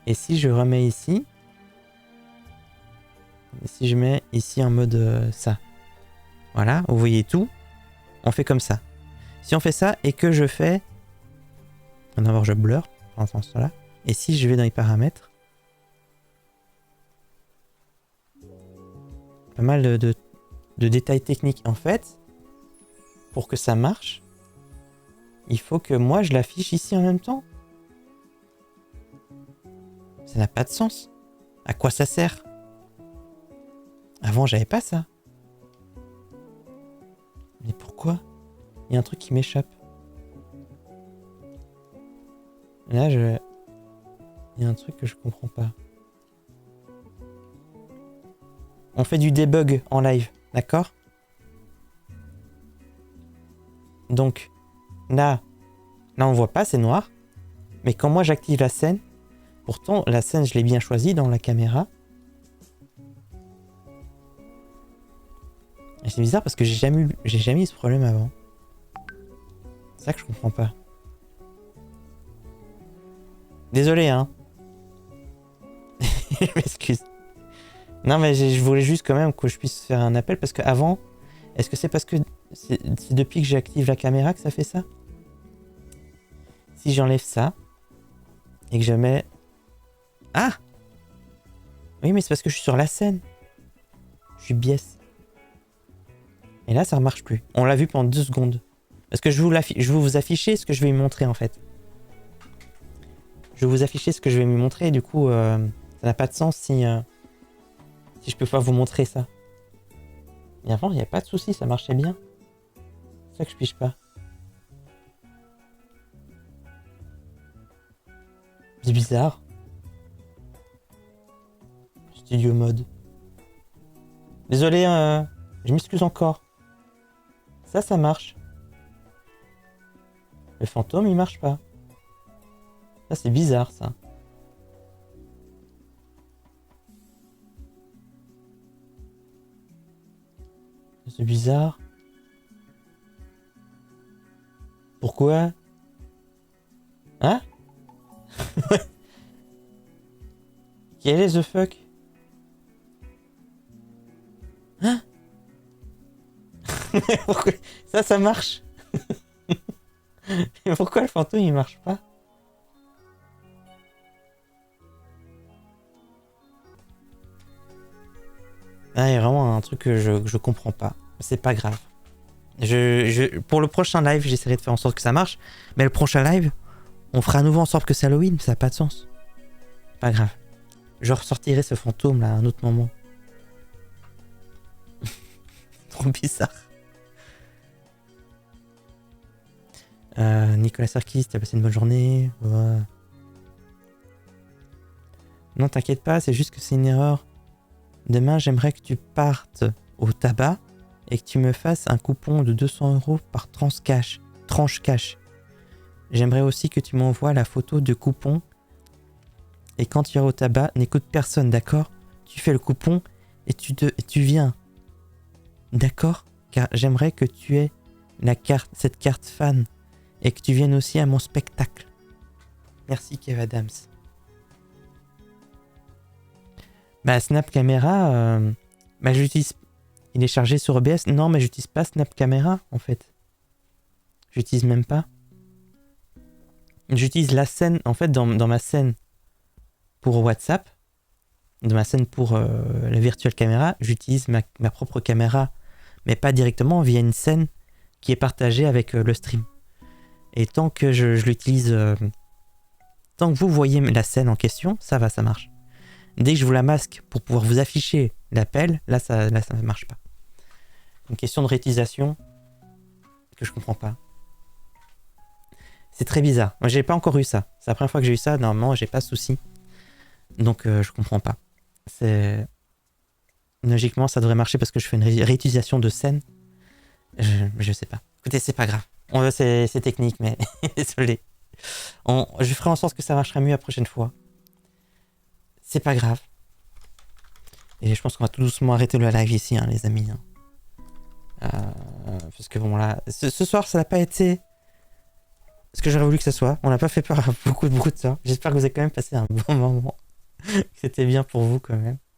Et si je remets ici... Et si je mets ici en mode ça. Voilà, vous voyez tout. On fait comme ça. Si on fait ça et que je fais... D'abord, je blur pendant ce temps-là. Et si je vais dans les paramètres... Pas mal de détails techniques. En fait... Pour que ça marche, il faut que moi je l'affiche ici en même temps. Ça n'a pas de sens. À quoi ça sert? Avant, j'avais pas ça. Mais pourquoi? Il y a un truc qui m'échappe. Là, il y a un truc que je comprends pas. On fait du debug en live, d'accord? Donc, là on voit pas, c'est noir. Mais quand moi j'active la scène, pourtant la scène je l'ai bien choisie dans la caméra. Et c'est bizarre parce que j'ai jamais eu ce problème avant. C'est ça que je comprends pas. Désolé, hein. Je m'excuse. Non mais je voulais juste quand même que je puisse faire un appel parce qu'avant, est-ce que c'est parce que c'est depuis que j'active la caméra que ça fait ça? Si j'enlève ça et que je mets... Ah! Oui, mais c'est parce que je suis sur la scène. Je suis biais. Et là, ça ne marche plus. On l'a vu pendant 2 secondes. Parce que je vais vous afficher ce que je vais lui montrer en fait. Je vais vous afficher ce que je vais lui montrer et du coup, ça n'a pas de sens si je peux pas vous montrer ça. Mais avant, il n'y a pas de souci, ça marchait bien. C'est ça que je pige pas. C'est bizarre. Studio mode. Désolé, je m'excuse encore. Ça marche. Le fantôme, il marche pas. Ça, c'est bizarre, ça. C'est bizarre. Pourquoi? Hein? Quel est the fuck? Hein? Pourquoi? Ça marche. Mais pourquoi le fantôme il marche pas? Ah, il y a vraiment un truc que je comprends pas. C'est pas grave. Pour le prochain live, j'essaierai de faire en sorte que ça marche. Mais le prochain live, on fera à nouveau en sorte que c'est Halloween. Ça n'a pas de sens. Pas grave. Je ressortirai ce fantôme là à un autre moment. Trop bizarre. Nicolas Sarkis, t'as passé une bonne journée? Ouais. Non, t'inquiète pas, c'est juste que c'est une erreur. Demain, j'aimerais que tu partes au tabac et que tu me fasses un coupon de 200 € par tranche cash. J'aimerais aussi que tu m'envoies la photo de coupon. Et quand tu iras au tabac, n'écoute personne, d'accord? Tu fais le coupon et tu viens. D'accord? Car j'aimerais que tu aies cette carte fan et que tu viennes aussi à mon spectacle. Merci Kev Adams. Bah Snap Camera, j'utilise... Il est chargé sur OBS. Non, mais j'utilise pas Snap Camera en fait. J'utilise même pas. J'utilise la scène, en fait, dans ma scène pour WhatsApp, dans ma scène pour la virtual caméra, j'utilise ma propre caméra, mais pas directement via une scène qui est partagée avec le stream. Et tant que je l'utilise, tant que vous voyez la scène en question, ça va, ça marche. Dès que je vous la masque pour pouvoir vous afficher l'appel, là ça ne marche pas. Une question de réutilisation que je comprends pas. C'est très bizarre. Moi, j'ai pas encore eu ça. C'est la première fois que j'ai eu ça. Normalement, j'ai pas de souci. Donc, je comprends pas. Logiquement, ça devrait marcher parce que je fais une réutilisation de scène. Je sais pas. Écoutez, c'est pas grave. C'est technique, mais désolé. Je ferai en sorte que ça marchera mieux la prochaine fois. C'est pas grave. Et je pense qu'on va tout doucement arrêter le live ici, hein, les amis. Parce que bon, là, ce soir, ça n'a pas été ce que j'aurais voulu que ça soit. On n'a pas fait peur à beaucoup de temps. J'espère que vous avez quand même passé un bon moment. C'était bien pour vous quand même.